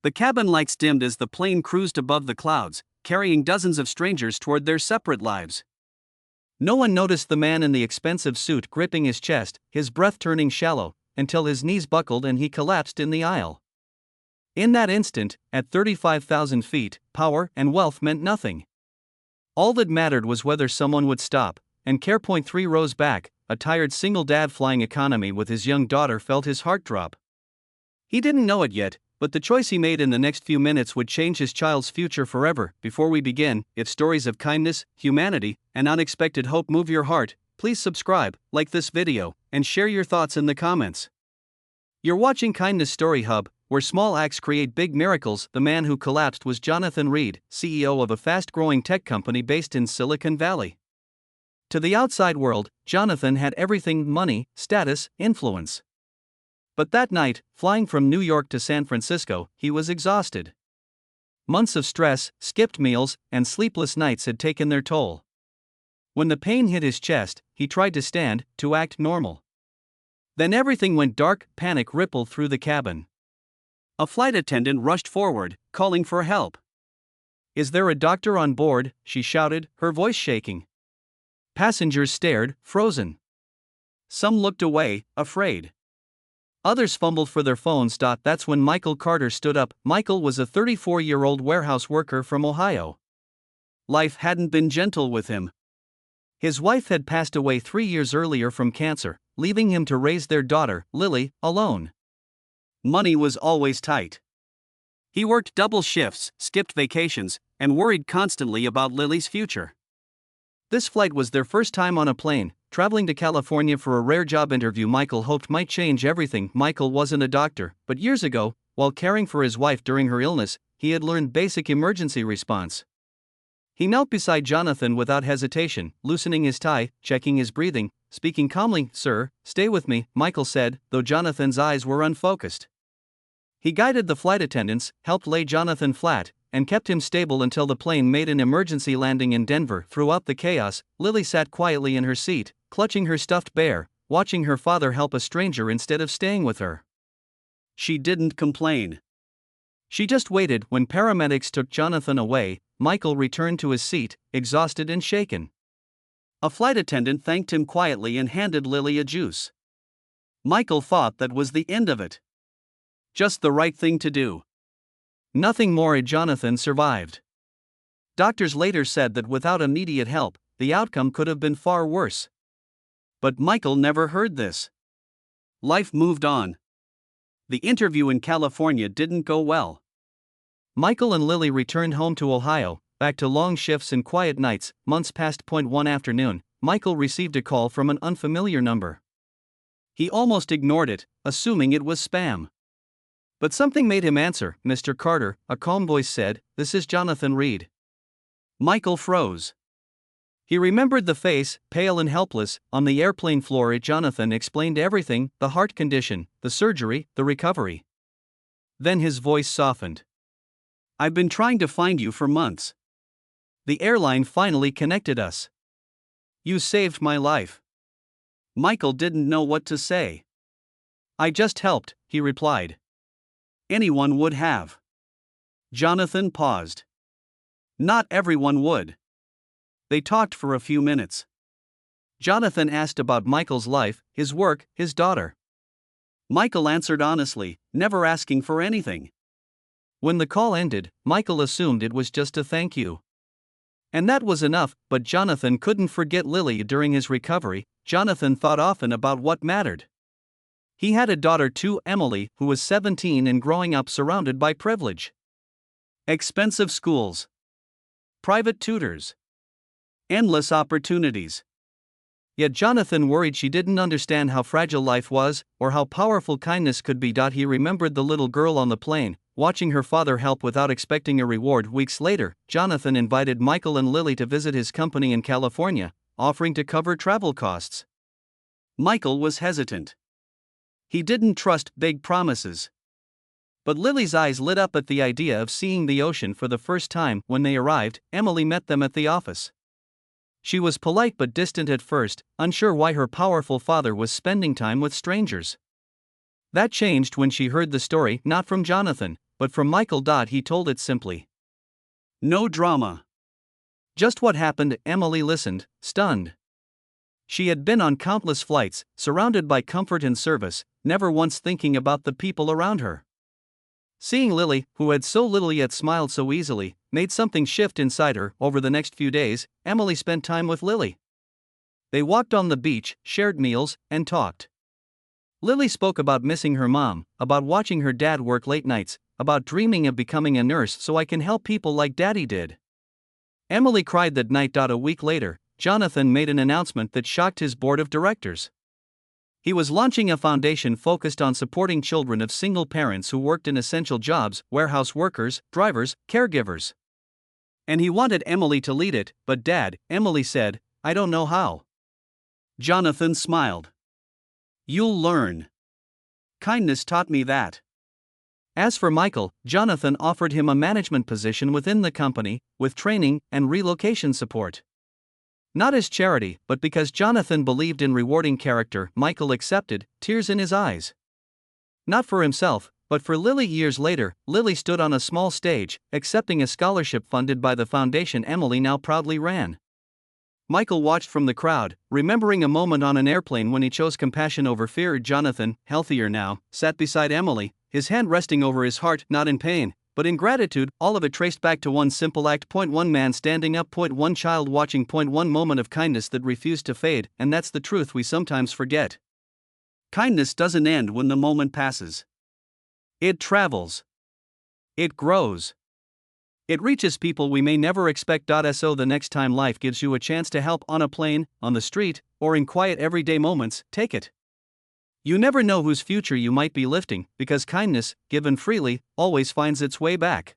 The cabin lights dimmed as the plane cruised above the clouds, carrying dozens of strangers toward their separate lives. No one noticed the man in the expensive suit gripping his chest, his breath turning shallow, until his knees buckled and he collapsed in the aisle. In that instant, at 35,000 feet, power and wealth meant nothing. All that mattered was whether someone would stop, and care. 3 rows back, a tired single dad flying economy with his young daughter felt his heart drop. He didn't know it yet, but the choice he made in the next few minutes would change his child's future forever. Before we begin, if stories of kindness, humanity, and unexpected hope move your heart, please subscribe, like this video, and share your thoughts in the comments. You're watching Kindness Story Hub, where small acts create big miracles. The man who collapsed was Jonathan Reed, CEO of a fast-growing tech company based in Silicon Valley. To the outside world, Jonathan had everything: money, status, influence. But that night, flying from New York to San Francisco, he was exhausted. Months of stress, skipped meals, and sleepless nights had taken their toll. When the pain hit his chest, he tried to stand, to act normal. Then everything went dark. Panic rippled through the cabin. A flight attendant rushed forward, calling for help. "Is there a doctor on board?" she shouted, her voice shaking. Passengers stared, frozen. Some looked away, afraid. Others fumbled for their phones. That's when Michael Carter stood up. Michael was a 34-year-old warehouse worker from Ohio. Life hadn't been gentle with him. His wife had passed away 3 years earlier from cancer, leaving him to raise their daughter, Lily, alone. Money was always tight. He worked double shifts, skipped vacations, and worried constantly about Lily's future. This flight was their first time on a plane, traveling to California for a rare job interview Michael hoped might change everything. Michael wasn't a doctor, but years ago, while caring for his wife during her illness, he had learned basic emergency response. He knelt beside Jonathan without hesitation, loosening his tie, checking his breathing, speaking calmly. "Sir, stay with me," Michael said, though Jonathan's eyes were unfocused. He guided the flight attendants, helped lay Jonathan flat, and kept him stable until the plane made an emergency landing in Denver. Throughout the chaos, Lily sat quietly in her seat, clutching her stuffed bear, watching her father help a stranger instead of staying with her. She didn't complain. She just waited. When paramedics took Jonathan away, Michael returned to his seat, exhausted and shaken. A flight attendant thanked him quietly and handed Lily a juice. Michael thought that was the end of it. Just the right thing to do. Nothing more. Jonathan survived. Doctors later said that without immediate help, the outcome could have been far worse. But Michael never heard this. Life moved on. The interview in California didn't go well. Michael and Lily returned home to Ohio, back to long shifts and quiet nights. Months passed. One afternoon, Michael received a call from an unfamiliar number. He almost ignored it, assuming it was spam. But something made him answer. "Mr. Carter," a calm voice said, "this is Jonathan Reed." Michael froze. He remembered the face, pale and helpless, on the airplane floor. Jonathan explained everything: the heart condition, the surgery, the recovery. Then his voice softened. "I've been trying to find you for months. The airline finally connected us. You saved my life." Michael didn't know what to say. "I just helped," he replied. "Anyone would have." Jonathan paused. Not everyone would. They talked for a few minutes. Jonathan asked about Michael's life, his work, his daughter. Michael answered honestly, never asking for anything. When the call ended, Michael assumed it was just a thank you. And that was enough. But Jonathan couldn't forget Lily. During his recovery, Jonathan thought often about what mattered. He had a daughter too, Emily, who was 17 and growing up surrounded by privilege. Expensive schools. Private tutors. Endless opportunities. Yet Jonathan worried she didn't understand how fragile life was, or how powerful kindness could be. He remembered the little girl on the plane, watching her father help without expecting a reward. Weeks later, Jonathan invited Michael and Lily to visit his company in California, offering to cover travel costs. Michael was hesitant. He didn't trust big promises. But Lily's eyes lit up at the idea of seeing the ocean for the first time. When they arrived, Emily met them at the office. She was polite but distant at first, unsure why her powerful father was spending time with strangers. That changed when she heard the story not from Jonathan, but from Michael. He told it simply. No drama. Just what happened. Emily listened, stunned. She had been on countless flights, surrounded by comfort and service, never once thinking about the people around her. Seeing Lily, who had so little yet smiled so easily, made something shift inside her. Over the next few days, Emily spent time with Lily. They walked on the beach, shared meals, and talked. Lily spoke about missing her mom, about watching her dad work late nights, about dreaming of becoming a nurse so I can help people like Daddy did. Emily cried that night. A week later, Jonathan made an announcement that shocked his board of directors. He was launching a foundation focused on supporting children of single parents who worked in essential jobs, warehouse workers, drivers, caregivers. And he wanted Emily to lead it, but Dad, Emily said, I don't know how. Jonathan smiled. You'll learn. Kindness taught me that. As for Michael, Jonathan offered him a management position within the company, with training and relocation support. Not as charity, but because Jonathan believed in rewarding character, Michael accepted, tears in his eyes. Not for himself, but for Lily. Years later, Lily stood on a small stage, accepting a scholarship funded by the foundation Emily now proudly ran. Michael watched from the crowd, remembering a moment on an airplane when he chose compassion over fear. Jonathan, healthier now, sat beside Emily, his hand resting over his heart, not in pain, but in gratitude. All of it traced back to one simple act. 1 Man standing up. 1 Child watching. 1 Moment of kindness that refused to fade, and that's the truth we sometimes forget. Kindness doesn't end when the moment passes. It travels. It grows. It reaches people we may never expect. So the next time life gives you a chance to help, on a plane, on the street, or in quiet everyday moments, take it. You never know whose future you might be lifting, because kindness, given freely, always finds its way back.